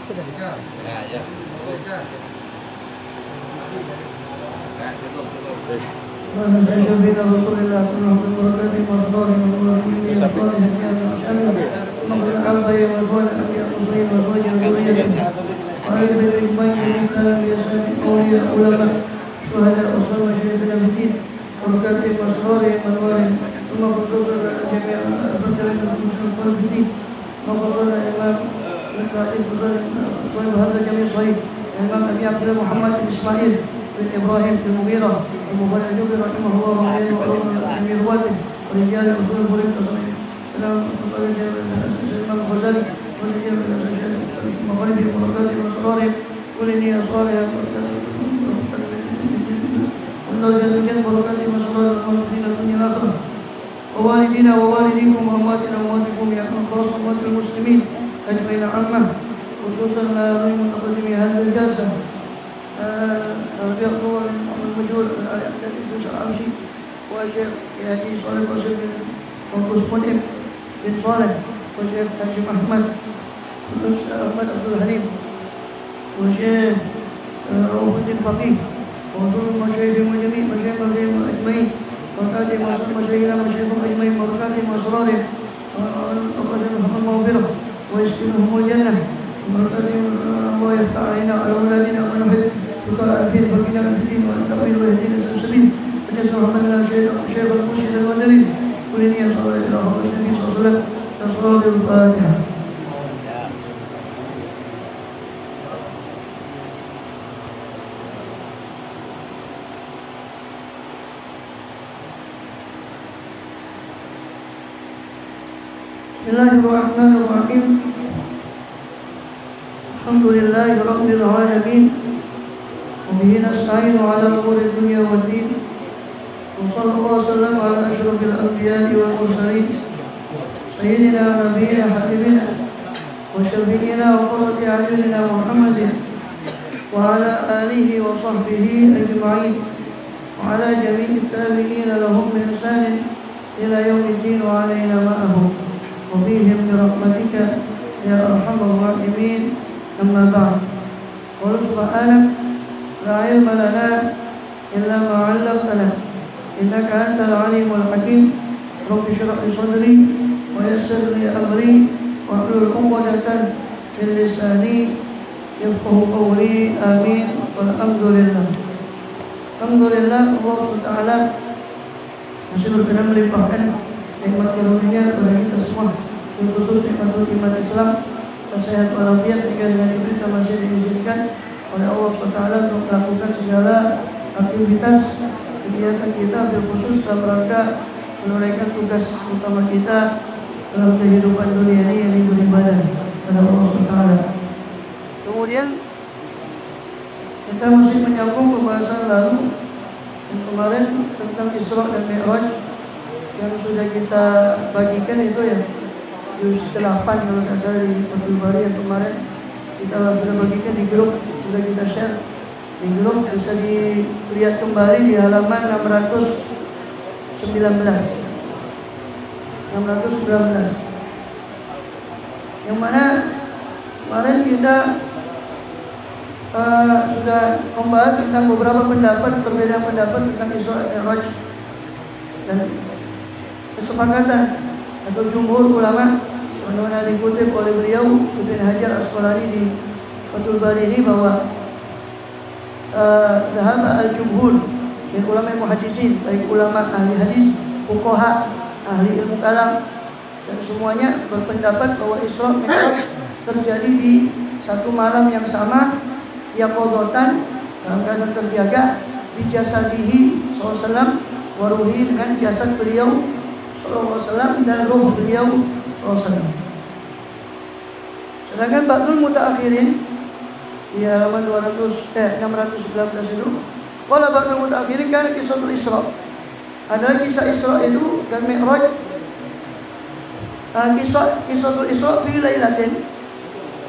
sudah. Ya. Imam Abi Abdullah Muhammad bin Ismail bin Ibrahim bin Mughirah Al-Mughirah juga rahimahullah wa amirwatih ورجال أصول الفريق السلام Imam Ghazali ورجال مغربي ومركزي وأسرارهم ولني أسرارهم ونرجع بركاته وأسرار الموجودين في الدنيا الآخرة ووالدينا ووالديكم وأمواتنا وأمواتكم يا خاص أموات المسلمين أجمعين عامة خصوصا المتقدم هذا الجلسة ربيع الله المجهول الدروس العرشي وشيخ يهدي صالح قاسم بن فوكس منعم بن صالح وشيخ هاشم أحمد أحمد عبد الحليم وشيخ رؤوف الدين فقيه وصول مشايخهم وجميع مشايخهم أجمعين وكاتب مشايخنا مشايخهم أجمعين وكاتب وأسرارهم وقاسم محمد مغفرة ويسكنهم الجنة وبركاتهم الله يفتح علينا وعلى أولادنا ونحب شكر ألفين بقينا الدين والتقويل ويهدينا السبيل فجزا محمدنا شيخ المرشد المدني ولني صلى الله عليه النبي صلى الله عليه وسلم صلاة الفاتحة. Bismillahirrahmanirrahim. Alhamdulillahi rabbil alamin. Wa bihi nasta'inu 'ala umuri dunya waddin. Wa sallallahu wasallam 'ala asyrafil anbiya'i wal mursalin. Sayyidina nabiyyina habibina wa syafi'ina wa qurrati a'yunina Muhammadin wa 'ala alihi wa sahbihi ajma'in. Wa 'ala jami'i tabi'ina lahum bi ihsanin ila yaumiddin wa 'alaina ma'ahum. وفيهم برحمتك يا أرحم الراحمين أما بعد قال سبحانك لا علم لنا إلا ما علمتنا إنك أنت العليم الحكيم رب اشرح لي صدري ويسر لي أمري واحلل عقدة من لساني يفقه قولي آمين والحمد لله. Alhamdulillah Allah SWT masih berkenan melimpahkan nikmat karunia kepada kita semua, khusus nikmat iman Islam, sehat walafiat sehingga dengan itu kita masih diizinkan oleh Allah SWT untuk melakukan segala aktivitas kegiatan kita berkhusus dalam rangka menunaikan tugas utama kita dalam kehidupan dunia ini, yang beribadah kepada Allah SWT. Kemudian kita masih menyambung pembahasan lalu yang kemarin tentang Isra dan Mi'raj yang sudah kita bagikan itu ya juz 8 kalau tidak salah di Fathul Bari yang kemarin kita sudah bagikan di grup, sudah kita share di grup, bisa dilihat kembali di halaman 619 yang mana kemarin kita sudah membahas tentang beberapa perbedaan pendapat tentang Isra dan Mi'raj dan kesepakatan atau jumhur ulama sebagaimana dikutip oleh beliau Ibn Hajar Asqalani di Fathul Bari ini bahwa dhahaba al-jumhur min ulama muhaddisin, baik ulama ahli hadis, fuqaha, ahli ilmu kalam, dan semuanya berpendapat bahwa Isra Mi'raj terjadi di satu malam yang sama, yaqadatan dalam keadaan terjaga, di jasadihi sallallahu wa ruhi dengan jasad beliau SAW dan ruh beliau SAW. Sedangkan ba'dul mutaakhirin di halaman 619 itu, wala ba'dul mutaakhirin kan kisahul Isra. Adalah kisah Isra itu dan Mi'raj. Kisahul Isra fi lailatin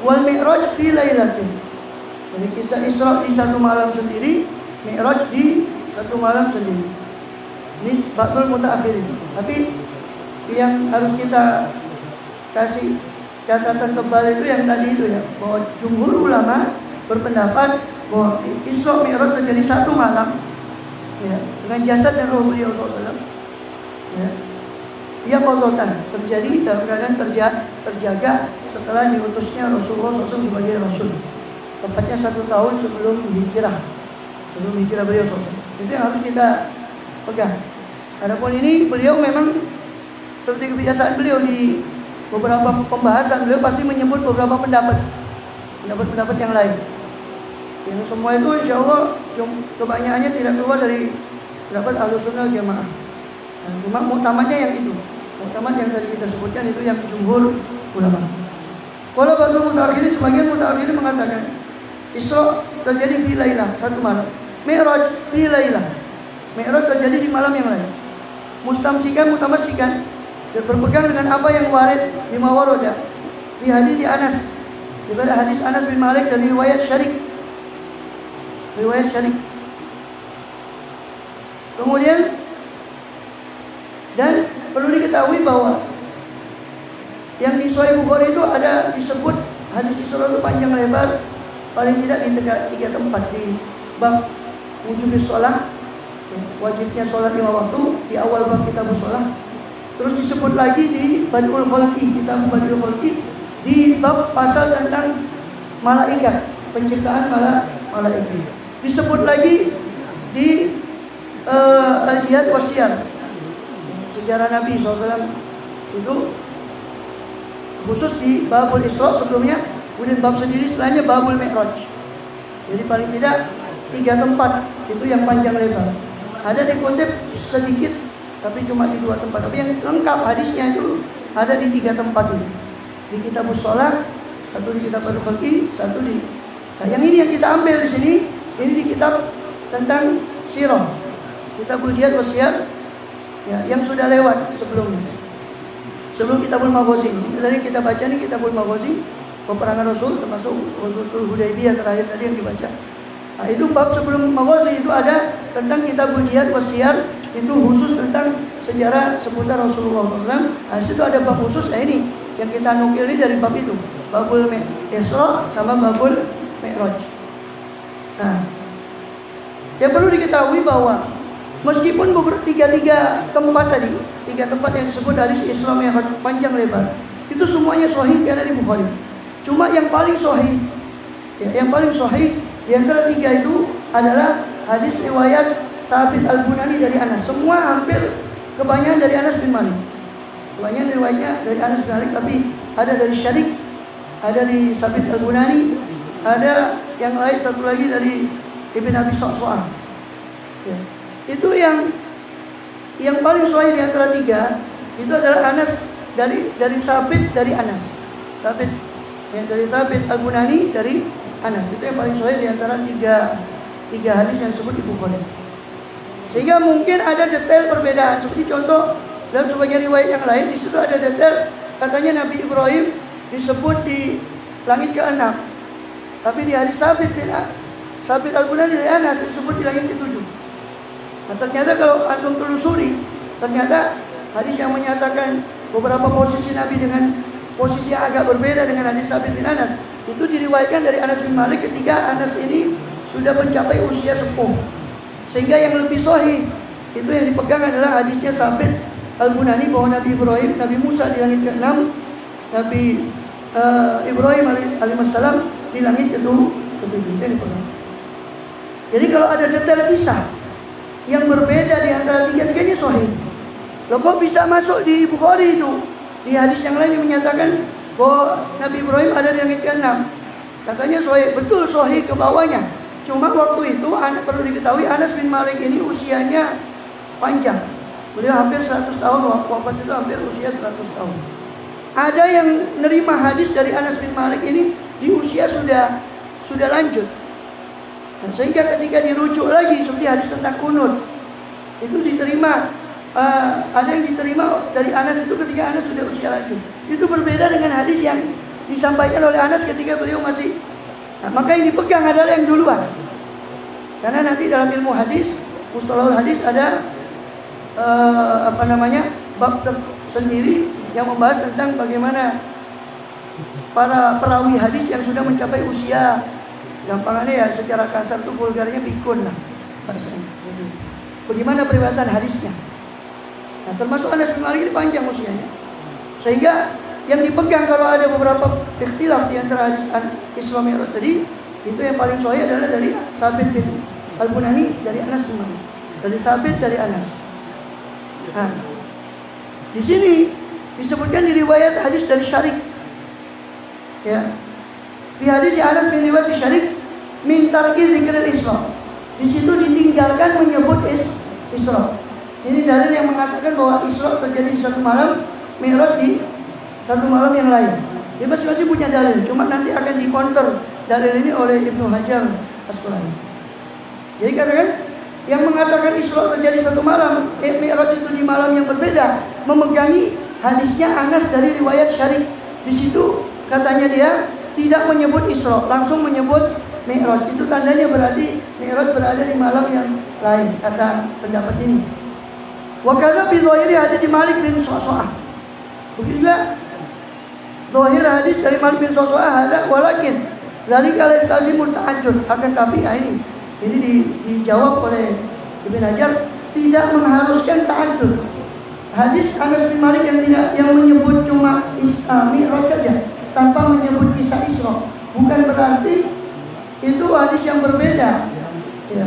wal Mi'raj fi lailatin. Jadi kisah Isra di satu malam sendiri, Mi'raj di satu malam sendiri. Ini ba'dul mutaakhirin. Tapi yang harus kita kasih catatan tebal itu yang tadi itu ya, bahwa jumhur ulama berpendapat bahwa Isra Mi'raj terjadi satu malam ya, dengan jasad dan roh beliau SAW ya. Ia qadatan terjadi dalam keadaan terjaga setelah diutusnya Rasulullah SAW sebagai Rasul, tepatnya 1 tahun sebelum hijrah beliau SAW. Itu yang harus kita pegang. Adapun ini beliau memang seperti kebiasaan beliau di beberapa pembahasan, beliau pasti menyebut beberapa pendapat yang lain. Yang semua itu insya Allah kebanyakannya tidak keluar dari pendapat Ahlussunnah wal Jamaah. Nah, cuma muktamadnya yang itu, muktamad yang tadi kita sebutkan itu yang jumhur ulama. Kalau batu mutaakhirin, sebagian mutaakhirin mengatakan Isra terjadi fi lailah, satu malam. Mi'raj fi lailah, Mi'raj terjadi di malam yang lain. Mutamassikan dan berpegang dengan apa yang warid lima waroda di hadis Anas, daripada hadis Anas bin Malik dari riwayat Syarik. Kemudian dan perlu diketahui bahwa yang di Sahih Bukhari itu ada disebut hadis Isra itu panjang lebar, paling tidak di 3 tempat di bab wujubis shalah, wajibnya sholat 5 waktu di awal bab kitab shalah. Terus disebut lagi di Badul Khalqi, kitab Badul Khalqi, di bab pasal tentang malaikat, penciptaan malaikat. Disebut lagi di Al-Jihad Wasiyar, sejarah Nabi SAW itu khusus di Babul Isra sebelumnya, kemudian bab sendiri setelahnya Babul Mi'raj. Jadi paling tidak 3 tempat itu yang panjang lebar. Ada dikutip sedikit tapi cuma di 2 tempat. Tapi yang lengkap hadisnya itu ada di 3 tempat ini. Di Kitabus Shalah, satu di Kitab Al-Khalqi, satu di. Nah, yang ini yang kita ambil di sini, ini di kitab tentang sirah, Kitabul Jihad Wasiyar. Ya, yang sudah lewat sebelumnya. Sebelum Kitabul Maghazi. Tadi kita baca nih Kitabul Maghazi, peperangan Rasul, termasuk Rasul Hudaybiyah terakhir tadi yang dibaca. Nah, itu bab sebelum Maghazi itu ada tentang Kitabul Jihad Wasiyar, itu khusus tentang sejarah seputar Rasulullah SAW. Nah, situ ada bab khusus. Nah, ini yang kita nukil ini dari bab itu, Babul Isra sama Babul Mi'raj. Nah, yang perlu diketahui bahwa meskipun tiga tempat tadi, 3 tempat yang disebut dari Isra Mi'raj panjang lebar, itu semuanya sahih karena di Bukhari. Cuma yang paling sahih, di antara 3 itu adalah hadis riwayat Thabit Al-Bunani dari Anas. Semua hampir kebanyakan dari Anas bin Malik. Kebanyakan riwayatnya dari Anas bin Malik, tapi ada dari Syarik, ada di Thabit Al-Bunani, ada yang lain satu lagi dari Ibn Abi Sa'sa'ah. Ya. Itu yang paling sahih di antara 3 itu adalah Anas dari Thabit dari Anas. Thabit yang dari Thabit Al-Bunani dari Anas, itu yang paling sahih di antara 3 hadis yang disebut di Bukhari. Sehingga mungkin ada detail perbedaan, seperti contoh dalam sebagian riwayat yang lain di situ ada detail katanya Nabi Ibrahim disebut di langit ke-6. Tapi di hadis Thabit Al-Bunani dari Anas disebut di langit ke-7. Nah, ternyata kalau antum telusuri, ternyata hadis yang menyatakan beberapa posisi Nabi dengan posisi yang agak berbeda dengan hadis Thabit bin Anas, itu diriwayatkan dari Anas bin Malik ketika Anas ini sudah mencapai usia sepuh. Sehingga yang lebih sahih itu yang dipegang adalah hadisnya Thabit Al-Bunani bahwa Nabi Ibrahim, Nabi Musa di langit ke-6, Nabi Ibrahim alaihissalam di langit ke-7. Jadi kalau ada detail kisah yang berbeda di antara 3-3-nya sahih. Loh, kok bisa masuk di Bukhari itu? Di hadis yang lain yang menyatakan bahwa Nabi Ibrahim ada di langit ke-6. Katanya sahih, betul sahih ke bawahnya. Cuma waktu itu perlu diketahui Anas bin Malik ini usianya panjang. Beliau hampir 100 tahun, wafat itu hampir usia 100 tahun. Ada yang nerima hadis dari Anas bin Malik ini di usia sudah lanjut. Dan sehingga ketika dirujuk lagi seperti hadis tentang kunut, itu diterima, ada yang diterima dari Anas itu ketika Anas sudah usia lanjut. Itu berbeda dengan hadis yang disampaikan oleh Anas ketika beliau masih. Nah, maka yang dipegang adalah yang duluan. Karena nanti dalam ilmu hadis, mustalahul hadis ada bab tersendiri yang membahas tentang bagaimana para perawi hadis yang sudah mencapai usia, gampangannya ya secara kasar tuh vulgarnya pikun lah bahasanya. Bagaimana periwayatan hadisnya? Nah, termasuk Anas bin Malik ini panjang usianya, sehingga yang dipegang kalau ada beberapa ikhtilaf di antara hadis Isra Mi'raj tadi, itu yang paling sahih adalah dari Sabit bin Al-Bunani dari Anas bin Malik, dari Sabit dari Anas. Nah, di sini disebutkan di riwayat hadis dari Syarik. Ya, di hadis Anas bin riwayat Syarik min tarki dzikril Isra. Di situ ditinggalkan menyebut Isra. Ini dalil yang mengatakan bahwa Isra terjadi di satu malam, Mi'raj di satu malam yang lain. Dia masing-masing punya dalil, cuma nanti akan dikonter dalil ini oleh Ibnu Hajar Asqalani. Jadi katakan yang mengatakan Isra terjadi satu malam, Mi'raj itu di malam yang berbeda, memegangi hadisnya Anas dari riwayat Syarik. Di situ katanya dia tidak menyebut Isra, langsung menyebut Mi'raj. Itu tandanya berarti Mi'raj berada di malam yang lain, kata pendapat ini. Wa kadza bi dhahiri hadis Malik bin Sa'sa'ah. Begitu juga zahir hadis dari Malik bin Sa'sa'ah ada, walakin dzalika la yastazimul ta'ajjud. Akan tapi ini dijawab oleh Ibnu Hajar, tidak mengharuskan ta'ajjud. Hadis Anas bin Malik yang menyebut cuma Mi'raj saja tanpa menyebut kisah Isra, bukan berarti itu hadis yang berbeda. Ya.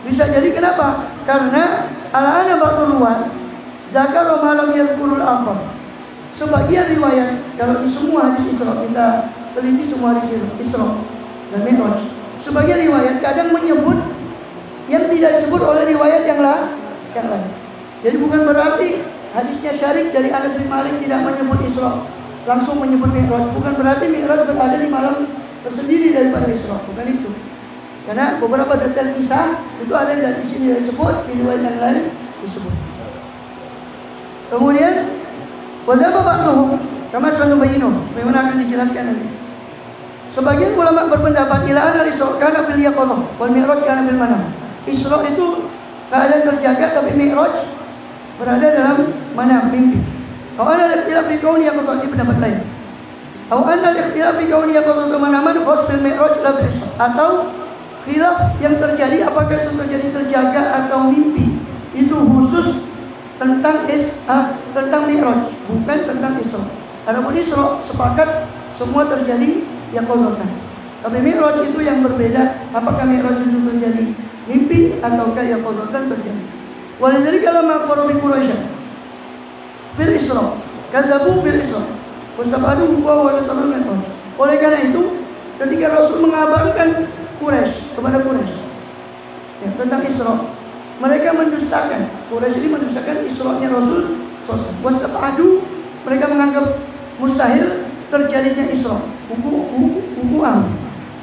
Bisa jadi kenapa? Karena ala-ana ba'dul ruwat dzakara ma lam yadhkurul akhar. Sebagian riwayat, kalau di semua hadis Isra, kita teliti semua hadis Isra dan Mi'raj, sebagian riwayat kadang menyebut yang tidak disebut oleh riwayat yang lain. Jadi bukan berarti hadisnya Syarik dari Anas bin Malik tidak menyebut Isra, langsung menyebut Mi'raj. Bukan berarti Mi'raj berada di malam tersendiri daripada Isra, bukan itu. Karena beberapa detail kisah itu ada yang di sini disebut, di riwayat yang lain disebut. Kemudian wadaba ba'duhum kama sanubayinu, memang akan dijelaskan nanti. Sebagian ulama berpendapat ila anna Isra kana fil yaqadhah wal Mi'raj kana fil manam. Isra itu keadaan terjaga, tapi Mi'raj berada dalam manam, mimpi. Aw anna al-ikhtilaf fi kauni yaqadhah, ini pendapat lain. Aw anna al-ikhtilaf fi kauni yaqadhah manaman khas bil Mi'raj la bil Isra. Atau khilaf yang terjadi apakah itu terjadi terjaga atau mimpi, itu khusus tentang Mi'raj, bukan tentang Isra. Adapun Isra sepakat semua terjadi yang qadhatan. Tapi Mi'raj itu yang berbeda, apakah Mi'raj itu terjadi mimpi ataukah yang qadhatan terjadi. Walidzalika lamma akhbara bi Quraisy fil Isra, kadzabu fil Isra, wasabadu huwa wa yatarun. Oleh karena itu, ketika Rasul mengabarkan kepada Quraisy ya, tentang Isra, mereka mendustakan. Quraisy ini mendustakan Isra-nya Rasul SAW. Wasabadu, mereka menganggap mustahil terjadinya Isra. Hukum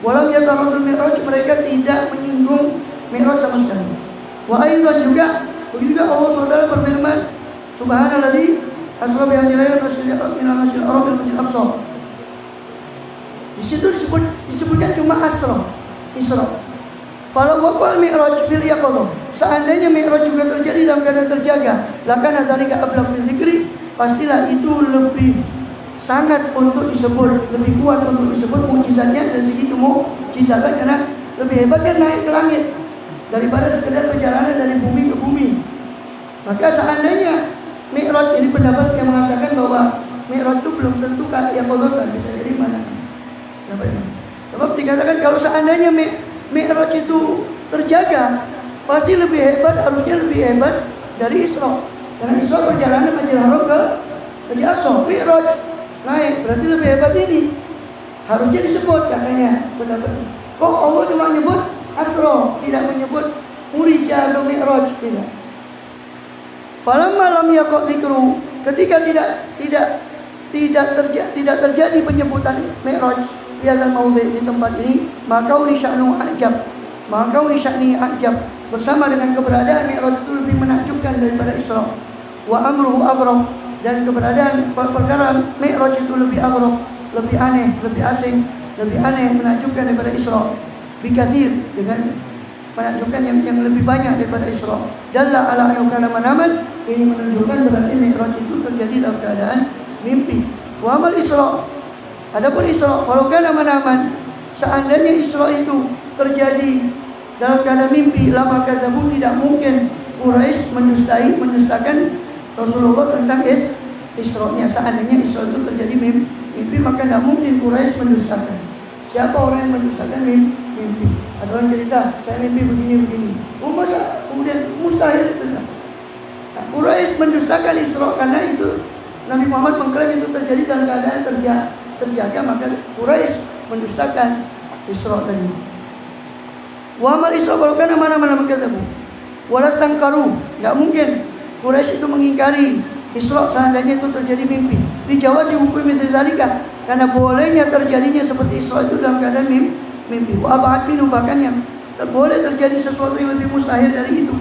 walau yataradul Mi'raj, mereka tidak menyinggung Mi'raj sama sekali. Wa aidan juga begitu Allah SWT berfirman, Subhanalladzi asra bi amrihi rasulillah min al-masjidil haram ila al-masjidil aqsa. Di situ disebutkan cuma Isra. Kalau waqal Mi'raj fil yaqadhah, seandainya Mi'raj juga terjadi dalam keadaan terjaga, lakana dzalika ablaq fil dzikri, pastilah itu lebih sangat untuk disebut, lebih kuat untuk disebut mukjizatnya, dan segitu mukjizatnya karena lebih hebat kan naik ke langit daripada sekedar perjalanan dari bumi ke bumi. Maka seandainya Mi'raj, ini pendapat yang mengatakan bahwa Mi'raj itu belum tentu yang qadhatan, bisa jadi mana. Sebab dikatakan kalau seandainya Mi'raj itu terjaga, pasti lebih hebat, harusnya lebih hebat dari Isra. Karena Isra perjalanan Masjidil Haram ke Al-Aqsa, Mi'raj naik, berarti lebih hebat ini. Harusnya disebut katanya pendapat. Kok Allah cuma menyebut Asra, tidak menyebut Murija atau Mi'raj, tidak. Falamma lam yaqa dzikru, ketika tidak terjadi penyebutan Mi'raj di dalam maudhi, di tempat ini, maka unisa'nu ajab, bersama dengan keberadaan Mi'raj itu lebih menakjubkan daripada Isra. Wa amruhu aghrab, dan keberadaan perkara Mi'raj itu lebih aghrab, lebih aneh, lebih asing, lebih aneh, menakjubkan daripada Isra. Bikatsir, dengan menakjubkan yang lebih banyak daripada Isra. Dalla ala annahu kana manaman, ini menunjukkan berarti Mi'raj itu terjadi dalam keadaan mimpi. Wa amal Isra, Adapun Isra, kalau kana manaman, seandainya Isra itu terjadi dalam keadaan mimpi, lama kadzabu, tidak mungkin Quraisy mendustakan Rasulullah tentang Isra-nya. Seandainya Isra itu terjadi mimpi, maka tidak mungkin Quraisy mendustakan. Siapa orang yang mendustakan mimpi? Ada orang cerita, saya mimpi begini. Oh masa kemudian mustahil itu? Nah, Quraisy mendustakan Isra karena itu Nabi Muhammad mengklaim itu terjadi dalam keadaan terjaga, maka Quraisy mendustakan Isra tadi. Wa amal Isra balkan mana-mana mengkatabu. Walastangkaru, enggak mungkin Quraisy itu mengingkari Isra seandainya itu terjadi mimpi. Dijawazi hukum dzalika, karena bolehnya terjadinya seperti Isra itu dalam keadaan mimpi. Wa abad minu, bahkan yang boleh terjadi sesuatu yang lebih mustahil dari itu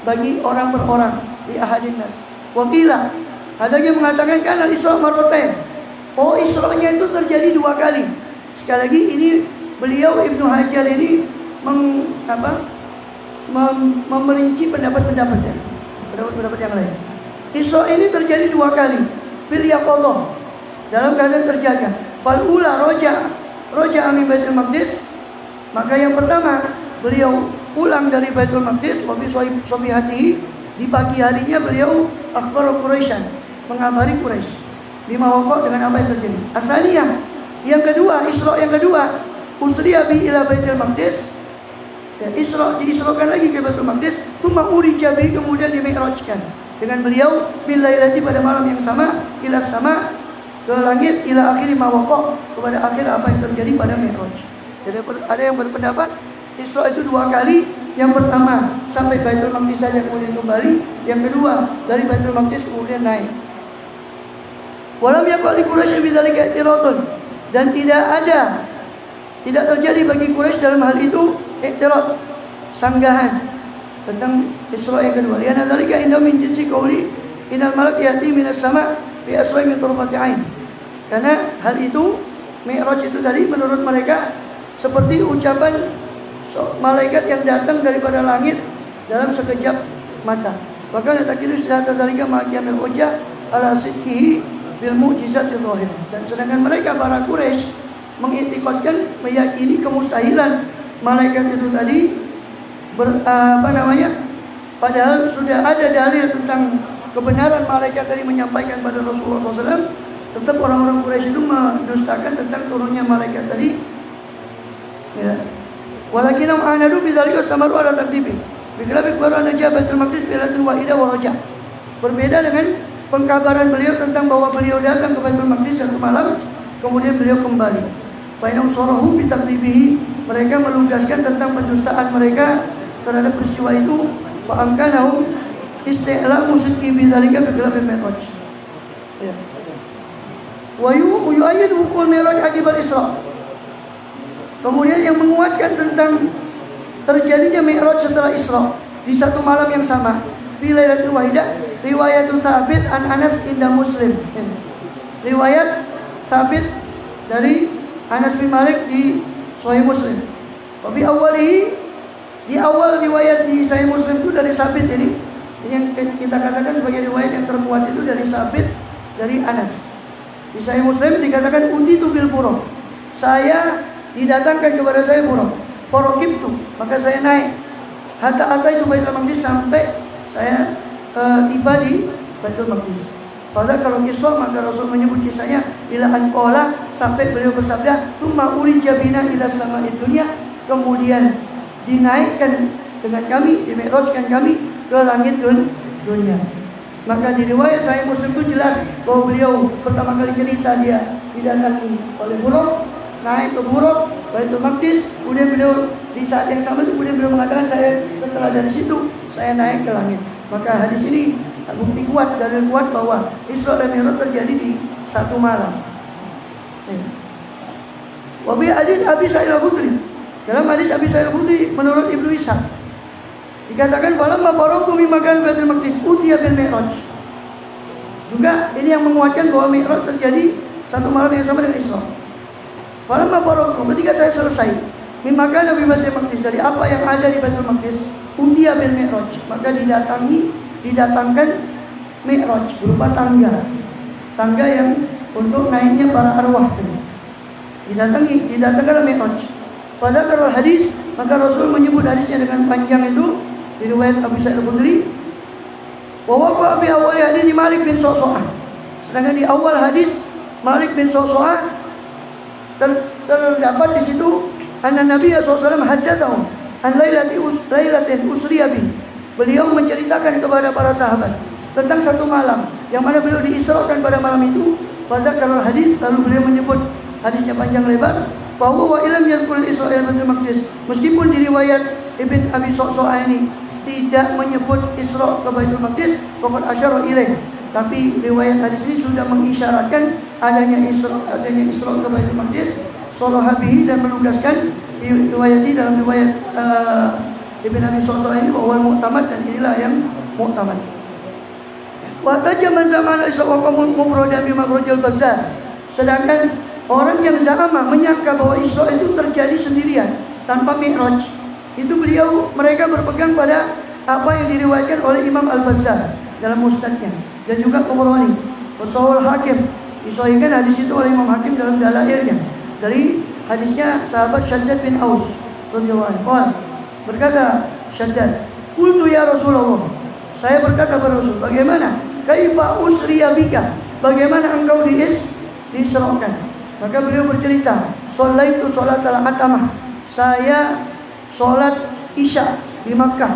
bagi orang per orang di ahadin nas. Wa qila, ada yang mengatakan kan al-Isra marratain. Oh, Isra-nya itu terjadi 2 kali. Sekali lagi ini beliau Ibnu Hajar ini memperinci pendapat-pendapat yang lain. Isra ini terjadi 2 kali. Fil yaqadhah, dalam keadaan terjaga. Fal ula roja min Baitul Maqdis. Maka yang pertama beliau pulang dari Baitul Maqdis, wa bi sabihatihi, di pagi harinya beliau akhbar Quraisyan, mengabari Quraisy bima waqa, dengan apa yang terjadi. Asalnya yang kedua, Isra yang kedua, usriya bi ila Baitul Maqdis. Ya, diisrakan lagi ke Baitul Maqdis, tsumma urija bi, kemudian dimi'rajkan dengan beliau bilailati, pada malam yang sama, ila sama, ke langit, ila akhiri ma waqa, kepada akhir apa yang terjadi pada Mi'raj. Jadi ada yang berpendapat Isra itu 2 kali. Yang pertama sampai Baitul Maqdis saja kemudian kembali. Yang kedua dari Baitul Maqdis kemudian naik. Walam yaqul Quraisy bidzalika i'tiradun, dan tidak terjadi bagi Quraisy dalam hal itu i'tirad, sanggahan tentang Isra yang kedua. Lian dzalika inda min jinsi qauli innal malak yati minas sama bi aswa'i min turfati ain. Karena hal itu Mi'raj itu tadi menurut mereka seperti ucapan malaikat yang datang daripada langit dalam sekejap mata. Maka takidu sudah dzalika ma'qiyamil hujjah ala sidqihi bil mu'jizatil zahir. Dan sedangkan mereka para Quraisy mengiktikadkan, meyakini kemustahilan malaikat itu tadi padahal sudah ada dalil tentang kebenaran malaikat tadi menyampaikan pada Rasulullah SAW. Tetap orang-orang Quraisy itu mendustakan tentang turunnya malaikat tadi. Ya. Walakinam anadu bidzalika samaru ala tartibi. Bikhlafi baru anaja Baitul Maqdis bilatin wahidah wa raja. Berbeda dengan pengkabaran beliau tentang bahwa beliau datang ke Baitul Maqdis 1 malam, kemudian beliau kembali. Fa inam sarahu bi takdibihi, mereka melugaskan tentang pendustaan mereka terhadap peristiwa itu. Fa amkanahum isti'lamu sidqi bidzalika bikhlafi Mi'raj. Ya. Wa yu'ayyidu hukul Mi'raj akibat Isra. Kemudian yang menguatkan tentang terjadinya Mi'raj setelah Isra di 1 malam yang sama, fi lailatul wahidah, riwayatun Tsabit an Anas inda Muslim. Riwayat Tsabit dari Anas bin Malik di Sahih Muslim. Wa bi awwalihi, di awal riwayat di Sahih Muslim itu dari Tsabit ini yang kita katakan sebagai riwayat yang terkuat itu dari Tsabit dari Anas. Di Sahih Muslim dikatakan utitu bil buraq. Saya didatangkan kepada saya buraq. Faraqibtu, maka saya naik. Hatta itu Baitul Maqdis, sampai saya tiba di Baitul Maqdis. Pada kalau kisah, maka Rasul menyebut kisahnya ila an qala, sampai beliau bersabda, "Tsumma urija bina ila sama'id dunya." Kemudian dinaikkan dengan kami, dimi'rajkan kami ke langit dunia. Maka di riwayat Sahih Muslim itu jelas bahwa beliau pertama kali cerita dia didatangi oleh buraq, naik ke buraq Baitul Maqdis, kemudian beliau di saat yang sama itu kemudian beliau mengatakan saya setelah dari situ saya naik ke langit. Maka hadis ini bukti kuat, dalil kuat bahwa Isra dan Mi'raj terjadi di 1 malam. Wa bi hadis Abi Sa'id Al-Khudri, dalam hadis Abi Sa'id Al-Khudri menurut Ibnu Ishaq dikatakan falamma faraqtu min makan Baitul Maqdis utiya bil Mi'raj. Juga ini yang menguatkan bahwa Mi'raj terjadi 1 malam yang sama dengan Isra. Falamma faraqtu, ketika saya selesai min makan Baitul Maqdis, dari apa yang ada di Baitul Maqdis, utiya bil Mi'raj, maka didatangkan Mi'raj berupa tangga yang untuk naiknya para arwah tadi. didatangkan Mi'raj. Pada kalau hadis, maka Rasul menyebut hadisnya dengan panjang itu di riwayat Abu Sa'id Al-Khudri. Wa waqa bi awal hadis Malik bin Sa'sa'ah. Sedangkan di awal hadis Malik bin Sa'sa'ah terdapat di situ anna Nabi sallallahu alaihi wasallam haddatsahu an lailatin usriya bi. Beliau menceritakan kepada para sahabat tentang satu malam yang mana beliau diisrakan pada malam itu. Pada kalau hadis lalu beliau menyebut hadisnya panjang lebar. Bahwa wa ilam yadhkur Israil Baitul Maqdis, meskipun di riwayat Ibn Abi Sa'sa'ah ini tidak menyebut Isra ke Baitul Maqdis, faqad asyara ilaih. Tapi riwayat hadis ini sudah mengisyaratkan adanya Isra ke Baitul Maqdis, sharaha bihi, dan melugaskan riwayat ini dalam riwayat Ibn Abi Sa'sa'ah ini bahwa mu'tamad, dan inilah yang mu'tamad. Wa tajaman zamana Isra wa qaum mufradan bi makhrajil Bazzar. Sedangkan orang yang za'ama menyangka bahwa Isra itu terjadi sendirian tanpa Mi'raj, itu mereka berpegang pada apa yang diriwayatkan oleh Imam Al-Bazzar dalam Musnadnya dan juga Tabrani. Wasawal Hakim, disahihkan hadis itu oleh Imam Hakim dalam dalailnya dari hadisnya sahabat Shaddad bin Aus radhiyallahu anhu. Berkata Shaddad, "Qultu ya Rasulullah," saya berkata kepada Rasul, "Bagaimana? Kaifa usriya bika? Bagaimana engkau diisrakan?" Maka beliau bercerita, "Shallaitu sholatal atamah." Saya sholat Isya di Makkah.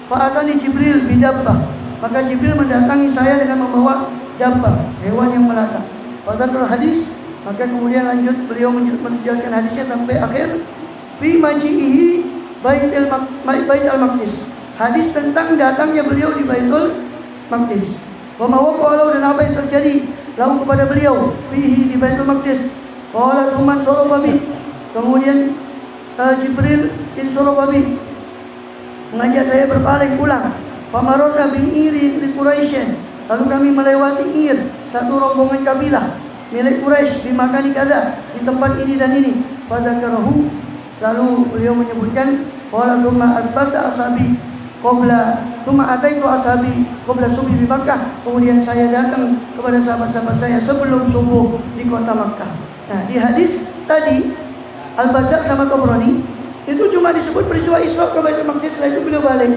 Fa'atani Jibril bidabbah. Maka Jibril mendatangi saya dengan membawa dabbah, hewan yang melata. Pada hadis, maka kemudian lanjut beliau menjelaskan hadisnya sampai akhir. Fi maji'ihi Baitul Maqdis. Hadis tentang datangnya beliau di Baitul Maqdis. Wa ma waqa'ahu, dan apa yang terjadi lalu kepada beliau fihi di Baitul Maqdis. Qala tuman sarababi. Kemudian Jibril insarababi mengajak saya berpaling pulang. Famarona bi irin li Quraisy. Lalu kami melewati Ir, satu rombongan kabilah milik Quraisy, di makani kada, di tempat ini dan ini. Pada kerahu, lalu beliau menyebutkan qala thumma asbata ashabi qabla thumma ataitu ashabi qabla subhi bi Makkah. Kemudian saya datang kepada sahabat-sahabat saya sebelum subuh di kota Makkah. Nah, di hadis tadi Al-Bazzar sama Tabrani itu cuma disebut peristiwa Isra ke Baitul Maqdis, setelah itu beliau balik.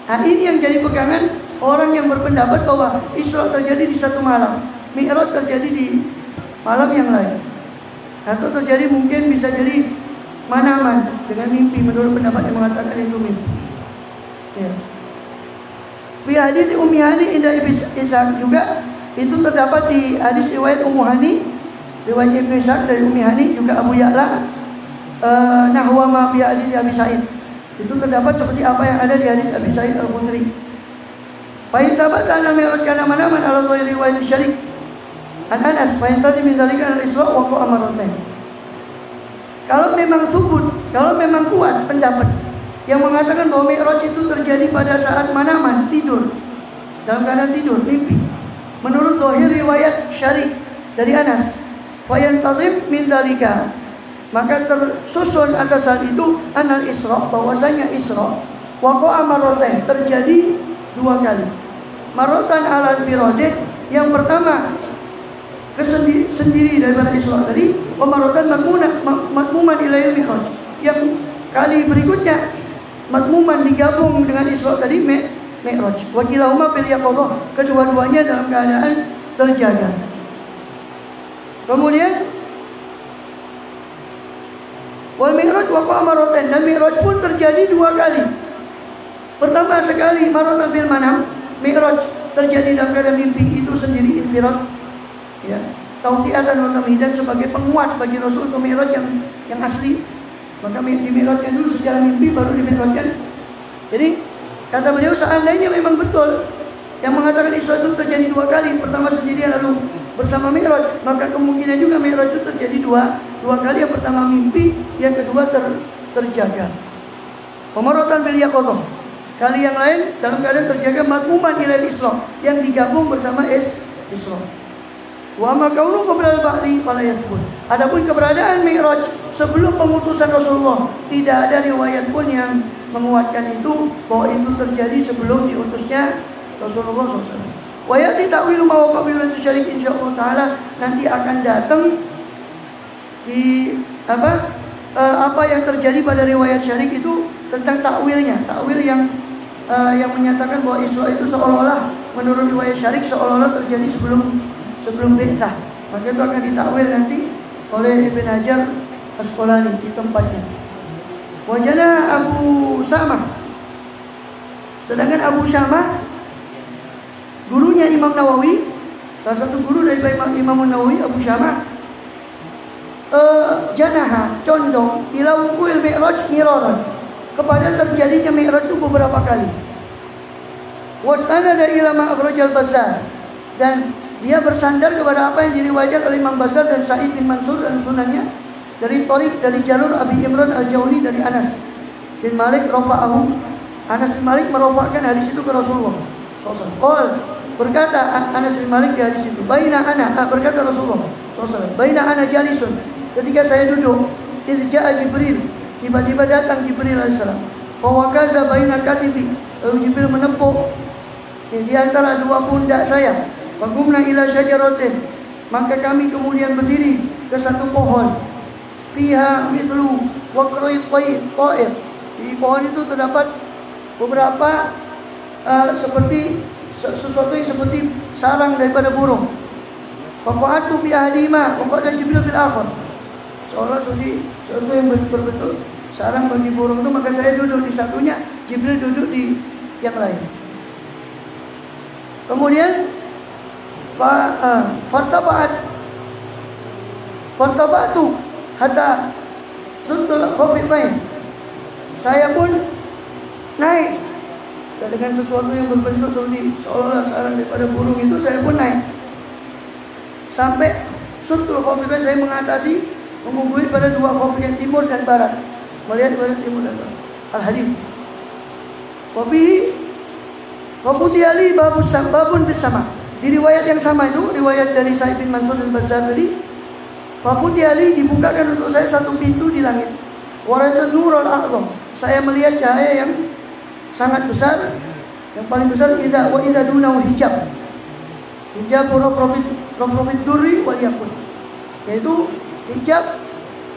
Nah, ini yang jadi pegangan orang yang berpendapat bahwa Isra terjadi di satu malam, Mi'raj terjadi di malam yang lain, atau terjadi mungkin bisa jadi manaman dengan mimpi, menurut pendapat yang mengatakan itu mimpi. Ya. Fi hadis Ummi Hani inda Ishaq juga itu terdapat di hadis riwayat Ummu Hani, riwayat Ibnu Ishaq dari Ummi Hani, juga Abu Ya'la nahwa ma fi hadis Abi Sa'id. Itu terdapat seperti apa yang ada di hadis Abi Sa'id Al-Khudri. Fa in tabata anna Mi'raj kana manaman ala ghairi riwayat Syarik an Anas, fa yantadi min dzalika al-Isra wa qamaratain. Kalau memang kuat pendapat yang mengatakan bahwa Mi'raj itu terjadi pada saat manaman, tidur, dalam keadaan tidur, mimpi, menurut zahir riwayat Syarik dari Anas, fa yantazim min dzalika, maka tersusun atas hal itu anal Isra, bahwasanya Isra waqa marratain, terjadi dua kali. Marratan ala firajat, yang pertama sendiri daripada Isra tadi, wa marratan matmuman ila Mi'raj, yang kali berikutnya matmuman digabung dengan Isra tadi Mi'raj. Wa kilahuma fil yaqadhah, kedua-duanya dalam keadaan terjaga. Kemudian wal Mi'raj waqa marratain, dan Mi'raj pun terjadi dua kali. Pertama sekali marratan fil manam, Mi'raj terjadi dalam keadaan mimpi, itu sendiri infirad, ya, tautiatan wa tamhidan, sebagai penguat bagi Rasul untuk Mi'raj yang asli. Maka di Mi'rajkan dulu secara mimpi, baru di Mi'rajkan. Jadi kata beliau, seandainya memang betul yang mengatakan Isra itu terjadi dua kali, pertama sendirian lalu bersama Mi'raj, maka kemungkinan juga Mi'raj itu terjadi dua kali. Yang pertama mimpi, yang kedua terjaga. Pemaratan bil yaqadhah, kali yang lain dalam keadaan terjaga matmuman ilal Isra, yang digabung bersama Isra. Wa ma kaunu qabla al-ba'thi fala yathbut. Adapun keberadaan Mi'raj sebelum pengutusan Rasulullah, tidak ada riwayat pun yang menguatkan itu, bahwa itu terjadi sebelum diutusnya Rasulullah SAW. Wa yati ta'wilu ma waqa bi syarik insyaallah taala, nanti akan datang di apa yang terjadi pada riwayat Syarik itu tentang takwilnya, takwil yang menyatakan bahwa Isra itu seolah-olah menurut riwayat Syarik seolah-olah terjadi sebelum Bi'tsah. Maka itu akan ditakwil nanti oleh Ibn Hajar Asqalani di tempatnya. Wajana Abu Samah. Sedangkan Abu Samah gurunya Imam Nawawi, salah satu guru dari Imam Nawawi, Abu Samah, janaha condong ila wuqu'il mi'raj miraran, kepada terjadinya mi'raj itu beberapa kali. Wastanada ila ma akhrajal Bazzar, dan dia bersandar kepada apa yang diriwayatkan oleh Imam Bazzar dan Sa'id bin Mansur dan sunannya dari Thariq, dari jalur Abi Imran Al-Jawni dari Anas bin Malik rafa'ahu. Anas bin Malik merofakkan hadis itu ke Rasulullah SAW. Berkata Anas bin Malik di hadis itu, berkata Rasulullah SAW, baina ana jalisun, ketika saya duduk, izja'a Jibril, tiba-tiba datang Jibril alaihissalam, fawakaza baina katifi, lalu Jibril menepuk di antara dua pundak saya, fagumna ila syajaratin, maka kami kemudian berdiri ke satu pohon, fiha mithlu waqra'i ta'ir, di pohon itu terdapat beberapa seperti sesuatu yang seperti sarang daripada burung. Faqa'atu bi ahdima wa qala Jibril fil akhar, seolah sesuatu yang berbentuk sarang bagi burung itu, maka saya duduk di satunya, Jibril duduk di yang lain. Kemudian fartaba'tu hatta suntul khafifain, saya pun naik dengan sesuatu yang berbentuk seperti seolah-olah sarang daripada burung itu, saya pun naik sampai suntul khafifain, saya mengatasi mengungguli pada dua khafifain, timur dan barat, melihat barat timur dan barat. Al-hadis wa putiyali babun bis sama. Di riwayat yang sama itu, riwayat dari Sa'id bin Mansur dan Bazzar tadi, wa putiyali, dibukakan untuk saya satu pintu di langit. Wa ra'aytu nurul a'zam, saya melihat cahaya yang sangat besar, yang paling besar, idza dunahu hijab rafrafid durri wal yakut, yaitu hijab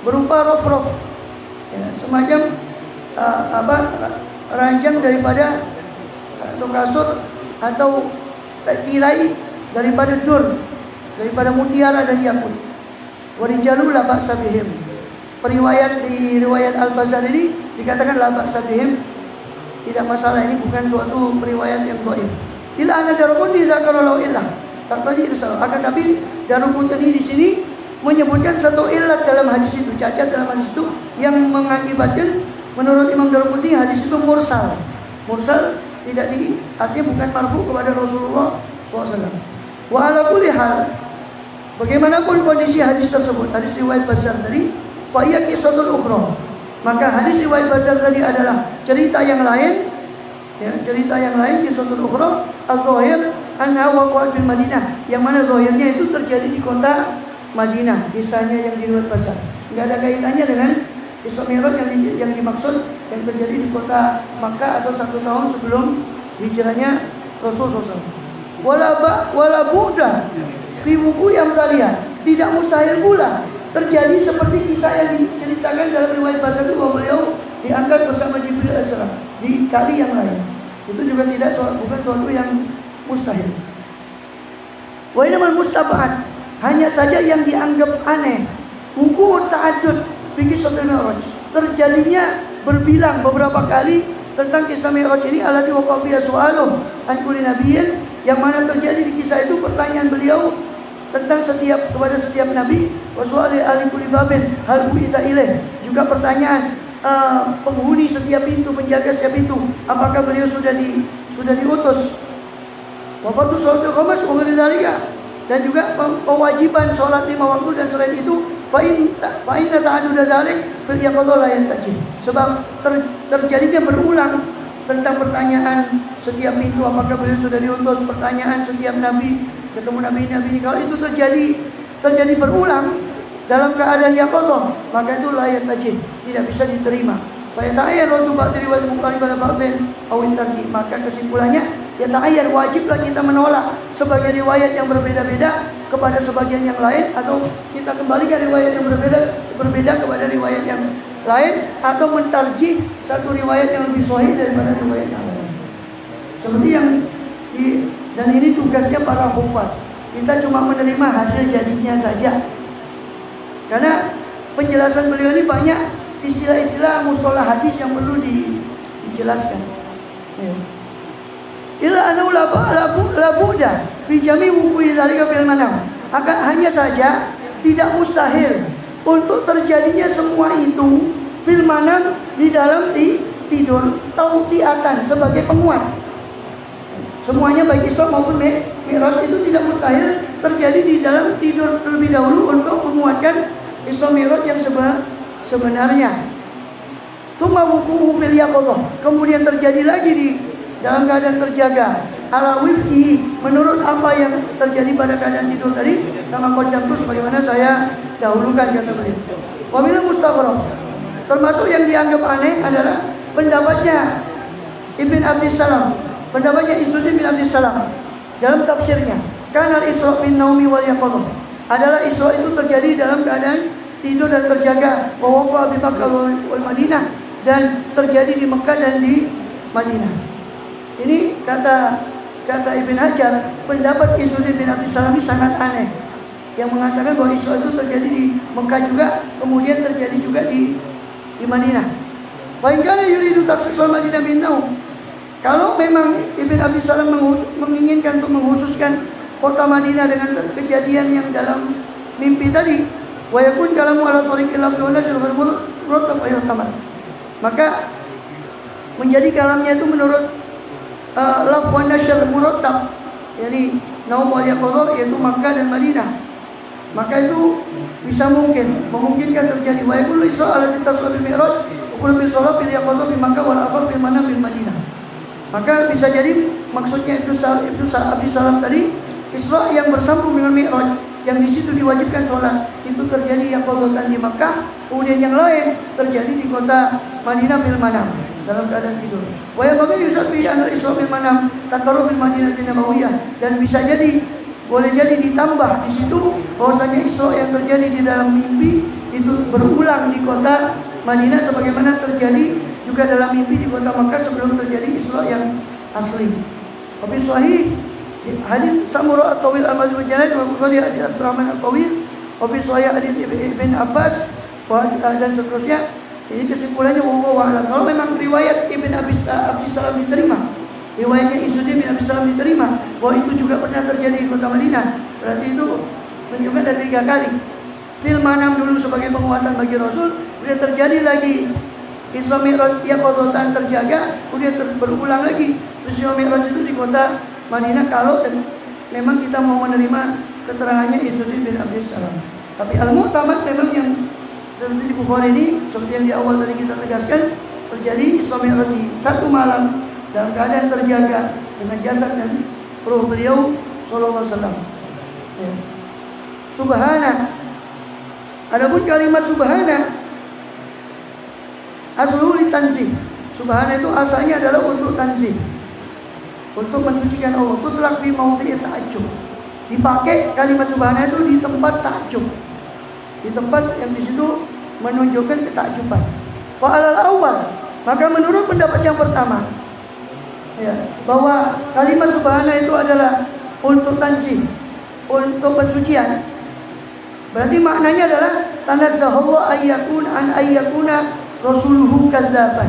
berupa rafraf, ya, semacam ranjang daripada atau kasur atau tirai daripada dur, daripada mutiara dan yakut. Wa rijalu la ba'sa bihim, periwayat di riwayat Al-Bazzar ini dikatakan la ba'sa bihim, tidak masalah, ini bukan suatu periwayat yang dhaif. Illa anna Daruqutni dzakara lahu illah, tak tadi risalah, akan tapi Daruqutni di sini menyebutkan satu illat dalam hadis itu, cacat dalam hadis itu, yang mengakibatkan menurut Imam Daruqutni hadis itu mursal. Mursal tidak artinya bukan marfu kepada Rasulullah SAW. Wa ala kulli hal, bagaimanapun kondisi hadis tersebut, hadis riwayat Bazzar tadi, fa hiya qissatul ukhra, maka hadis riwayat Bazzar tadi adalah cerita yang lain, ya, cerita yang lain, qissatul ukhra al-zahir anha waqa'at bil Madinah, yang mana zahirnya itu terjadi di kota Madinah, kisahnya yang diriwayat Bazzar enggak ada kaitannya dengan Isra Mi'raj yang dimaksud yang terjadi di kota Makkah atau 1 tahun sebelum hijrahnya Rasulullah SAW. Wala buddha fi wuku yang talian, tidak mustahil pula terjadi seperti kisah yang diceritakan dalam riwayat Bazzar itu, bahwa beliau diangkat bersama Jibril AS di kali yang lain. Itu juga bukan suatu yang mustahil. Wa inamal mustaba'at, hanya saja yang dianggap aneh, wuku ta'addud fi qissatil Mi'raj, terjadinya berbilang beberapa kali tentang kisah Mi'raj ini, alati waqa'a fiha su'alun an kulli nabiyyin, yang mana terjadi di kisah itu pertanyaan beliau tentang kepada setiap nabi, wa su'ali ali kulli babin hal bu'itsa ilaih, juga pertanyaan penghuni setiap pintu, penjaga setiap pintu, apakah beliau sudah diutus. Wa fardhu sholatil khamas wa ghairi dzalika, dan juga kewajiban sholat 5 waktu dan selain itu, fa'inna ta'aduda dzalik fil yaqadha la yantajib, sebab terjadinya berulang tentang pertanyaan setiap pintu, apakah beliau sudah diutus, pertanyaan setiap nabi ketemu nabi ini, kalau itu terjadi berulang dalam keadaan yaqadha, maka itu la yantajib, tidak bisa diterima. Fa ta'ayyan wa ba'd riwayat muqarrib pada ba'din aw intarji, maka kesimpulannya ya ta'ayyan, wajiblah kita menolak sebagai riwayat yang berbeda-beda kepada sebagian yang lain, atau kita kembalikan riwayat yang berbeda kepada riwayat yang lain, atau mentarjih satu riwayat yang lebih sahih daripada riwayat yang lain. Seperti yang dan ini tugasnya para hufaz. Kita cuma menerima hasil jadinya saja. Karena penjelasan beliau ini banyak istilah-istilah mustalah hadis yang perlu dijelaskan. Illa anau la buddha fi jami' wuqu'i dzalika fil manam. Hanya saja tidak mustahil untuk terjadinya semua itu fil manam, di dalam tidur, tautiatan sebagai penguat. Semuanya baik Isra maupun Mi'raj itu tidak mustahil terjadi di dalam tidur terlebih dahulu untuk menguatkan Isra Mi'raj yang sebenarnya. Tsumma wuqu'uhu fil yaqظah, kemudian terjadi lagi di dalam keadaan terjaga, ala wifqihi, menurut apa yang terjadi pada keadaan tidur tadi, kama qaddamtu, sebagaimana saya dahulukan, kata beliau. Wa minal mustaghrab, termasuk yang dianggap aneh adalah pendapatnya Ibn Abdis Salam, pendapatnya Izzuddin bin Abdis Salam dalam tafsirnya. Karena Isra bin naumi wal yaqظah, adalah Isra itu terjadi dalam keadaan tidur dan terjaga, wa waqa bi Makkah wal Madinah, dan terjadi di Mekah dan di Madinah. Ini kata Ibn Hajar, pendapat Izzuddin bin Abdis Salam ini sangat aneh, yang mengatakan bahwa Isra itu terjadi di Mekah juga, kemudian terjadi juga di Madinah. Wa in kana yuridu takhsis al-Madinah bin naum, kalau memang Ibn Abdis Salam menginginkan untuk mengkhususkan kota Madinah dengan kejadian yang dalam mimpi tadi, wa yakun kalamu ala tariqil lafzi wa nashr fil murtab wa yu'tamad, maka menjadi kalamnya itu menurut laf wa nashr murattab, jadi naum wal yaqظah, yaitu Makkah dan Madinah, maka itu bisa memungkinkan terjadi. Wa yakul Isra allati tasla bil mi'raj wa kullu bil salat bil yaqظah bi Makkah wal akhar bil manam bil Madinah. Maka bisa jadi maksudnya Ibnu Abdis Salam tadi, Isra yang bersambung dengan Mi'raj, yang di situ diwajibkan sholat, itu terjadi yaqظatan di Makkah, kemudian yang lain terjadi di kota Madinah fil manam, dalam keadaan tidur. Wa yabaghi yusabbi anal Isra bil manam taqarrub bil Madinatin Nabawiyah, dan bisa jadi, boleh jadi ditambah di situ bahwasanya Isra yang terjadi di dalam mimpi itu berulang di kota Madinah sebagaimana terjadi juga dalam mimpi di kota Makkah sebelum terjadi Isra yang asli. Tapi sahih hadis Samurah at-Tawil al-Madhub al-Janad wa Bukhari hadis Abdurrahman at-Tawil, wa fi sahih hadis Ibn Abbas dan seterusnya. Ini kesimpulannya wallahu a'lam. Kalau memang riwayat Ibn Abdis Salam diterima, riwayatnya Izzuddin bin Abdis Salam diterima bahwa itu juga pernah terjadi di kota Madinah, berarti itu menunjukkan ada 3 kali. Fil manam dulu sebagai penguatan bagi Rasul, kemudian terjadi lagi Isra Mi'raj yaqظatan terjaga, kemudian berulang lagi Isra Mi'raj itu di kota Madinah, kalau dan memang kita mau menerima keterangannya Izzuddin bin Abdis Salam. Tapi al-mu'tamad memang yang seperti di Bukhari ini, seperti yang di awal tadi kita tegaskan, terjadi Isra Mi'raj di satu malam dalam keadaan terjaga dengan jasad dan ruh beliau sallallahu alaihi wasallam. Subhana, adapun kalimat subhana asluhu litanzih. Subhana itu asalnya adalah untuk tanzih, untuk mensucikan Allah. Tutlaq fi mawdhi'i ta'ajjub, dipakai kalimat subhana itu di tempat takjub, di tempat yang di situ menunjukkan ketakjuban. Fa'alal awal, maka menurut pendapat yang pertama, ya, bahwa kalimat subhana itu adalah untuk tanzih, untuk pensucian, berarti maknanya adalah tanazzahallahu ayyakuna rasuluhu kadzaban.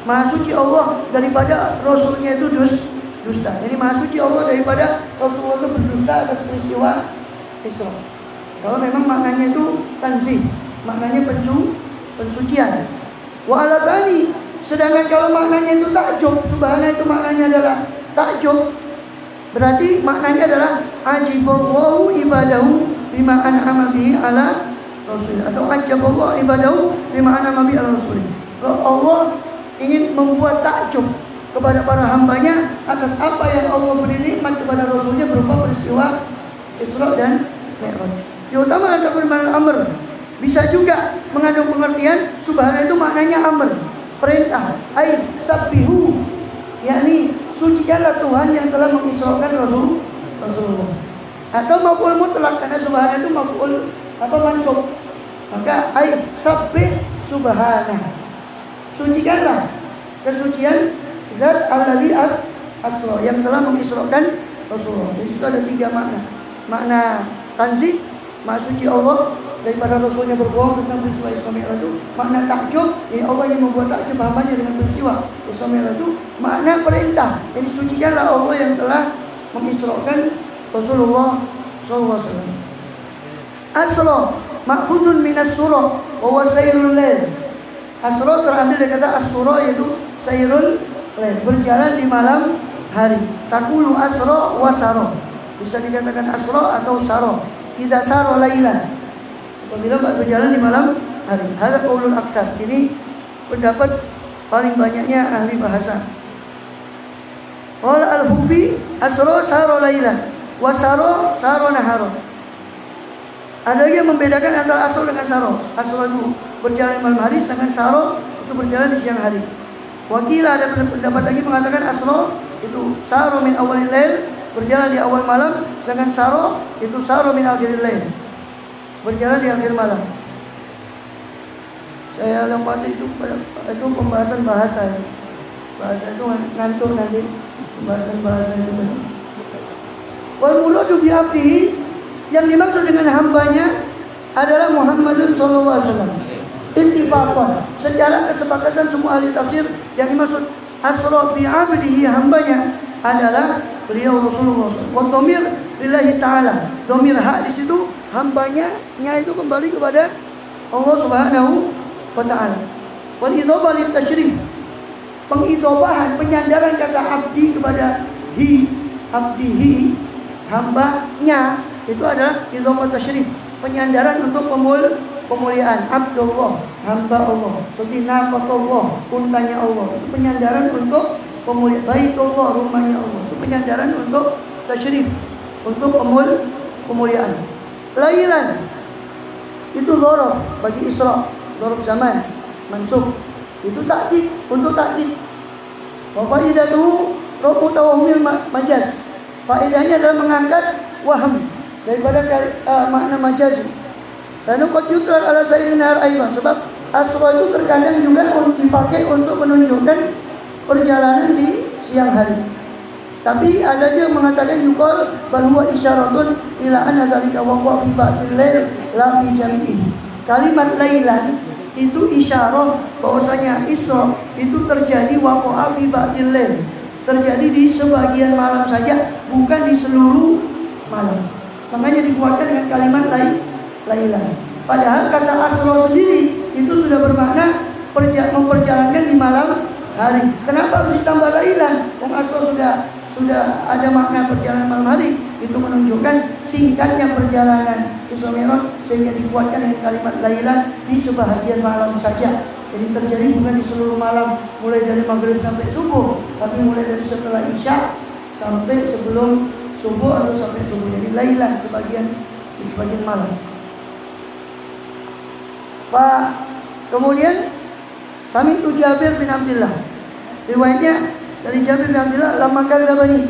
Maha suci Allah daripada rasulnya itu dusta. Jadi maha suci Allah daripada Rasulullah itu berdusta atas peristiwa Isra. Kalau memang maknanya itu tanzih, maknanya pensucian. Wa ala tani, sedangkan kalau maknanya itu takjub, subhana itu maknanya adalah takjub, berarti maknanya adalah ajiballahu ibadahu bima an'ama bihi ala rasul, atau ajaballahu ibadahu bima an'ama bihi ala rasul. Kalau Allah ingin membuat takjub kepada para hambanya atas apa yang Allah beri nikmat kepada Rasulnya berupa peristiwa Isra dan Mi'raj. Terutama ada firman amr, bisa juga mengandung pengertian subhana itu maknanya amr, perintah. Ai sabbihu, yakni sucikanlah Tuhan yang telah mengisrakan Rasulullah. Atau maf'ul mutlak, karena subhana itu maf'ul mansub. Maka ai sabbih subhana. Sucikanlah kesucian zat alladzi asra, yang telah mengisrakan Rasulullah. Di situ ada 3 makna. Makna tanzih, maha suci Allah daripada Rasulnya berbohong tentang peristiwa Isra Mi'raj itu. Makna takjub, ini Allah yang membuat takjub hambanya dengan peristiwa Isra Mi'raj itu. Makna perintah, ini sucikanlah Allah yang telah mengisrakan Rasulullah SAW. Asra ma'khudun minas surah wa huwa sayrul lail. Asra terambil dari kata as-surah, yaitu sayrul lail, berjalan di malam hari. Taqulu asra wa sara, bisa dikatakan asra atau sara. Idza sara lailan, apabila berjalan di malam hari. Hadza qaulul aktsar. Ini pendapat paling banyaknya ahli bahasa. Qala al-Hufi asra sara lailan wa sara nahara. Ada yang membedakan antara asra dengan sara. Asra itu berjalan di malam hari, sedangkan sara itu berjalan di siang hari. Wakil ada pendapat lagi mengatakan asra itu sara min awalil lail, berjalan di awal malam, sedangkan sara itu sara min akhiril lail, berjalan di akhir malam. Saya lewati itu pembahasan bahasa. Bahasa itu ngantuk nanti pembahasan bahasa itu. Wal muradu bi abdihi, yang dimaksud dengan hambanya adalah Muhammadun sallallahu alaihi wasallam. Ittifaqan, secara kesepakatan semua ahli tafsir, yang dimaksud asra bi abdihi, hambanya adalah beliau Rasulullah SAW. Wa dhamir lillahi ta'ala, dhamir hak di situ hambanya itu kembali kepada Allah Subhanahu wa taala. Wal idhofah lit tasyrif, pengidhofahan, penyandaran kata abdi kepada abdihi, hambanya, itu adalah idhofah tasyrif, penyandaran untuk pemuliaan. Abdullah, hamba Allah. Seperti naqatullah, untanya Allah, itu penyandaran untuk pemuliaan. Baitullah, rumahnya Allah, itu penyandaran untuk tasyrif, untuk pemuliaan. Lailan itu dhorof bagi Isra, dhorof zaman, mansub. Itu takkid, untuk takkid. Wa faidatu rafu tawahumil majaz, faedahnya adalah mengangkat waham daripada makna majaz. Dan qad yutrak ala sayrin nahar aidan, sebab asra itu terkadang juga dipakai untuk menunjukkan perjalanan di siang hari. Tapi ada juga yang mengatakan yuqal bal huwa isyaratun ila anna dzalika waqa'a fi ba'dil lail la fi jami'ihi. Kalimat lailan itu isyarat bahwasanya Isra itu terjadi waqa'a fi ba'dil lail, terjadi di sebagian malam saja, bukan di seluruh malam. Makanya dikuatkan dengan kalimat lailan. Padahal kata asra sendiri itu sudah bermakna memperjalankan di malam hari. Kenapa harus ditambah lailan? Wong asra sudah ada makna perjalanan malam hari. Itu menunjukkan singkatnya perjalanan Isra Mi'raj, sehingga dikuatkan dengan kalimat lailan, di sebahagian malam saja. Jadi terjadi bukan di seluruh malam, mulai dari maghrib sampai subuh, tapi mulai dari setelah isya sampai sebelum subuh atau sampai subuh. Jadi lailan, di sebagian malam. Pak, kemudian sami'tu Jabir bin Abdullah, riwayatnya dari Jabir bin Abdullah, lama kadzabani,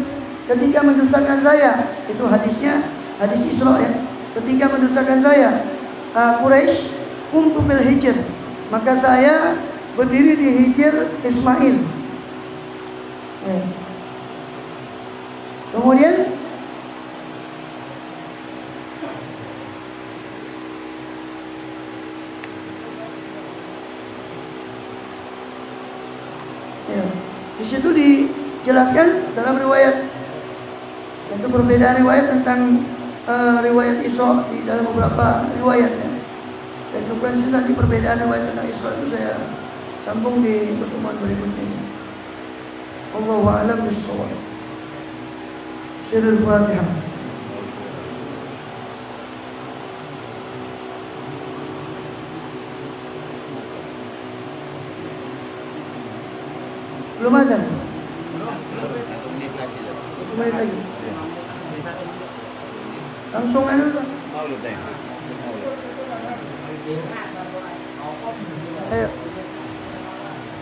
ketika mendustakan saya. Itu hadisnya, hadis Isra ya. Ketika mendustakan saya Quraisy, qumtu fil hijr, maka saya berdiri di hijr Ismail. Kemudian di situ dijelaskan dalam riwayat, itu perbedaan riwayat tentang riwayat Isra di dalam beberapa riwayat ya. Saya cukupkan sini, nanti perbedaan riwayat tentang Isra itu saya sambung di pertemuan berikutnya. Allahu a'lam bishawab. Sirul Fatihah. Belum ada? Satu menit lagi. Satu menit lagi. Langsung aja Pak. Ayo.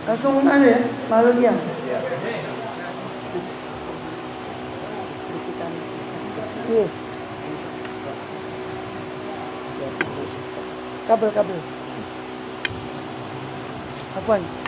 Langsung aja ya, malu dia. Iya. Kabel. Afwan.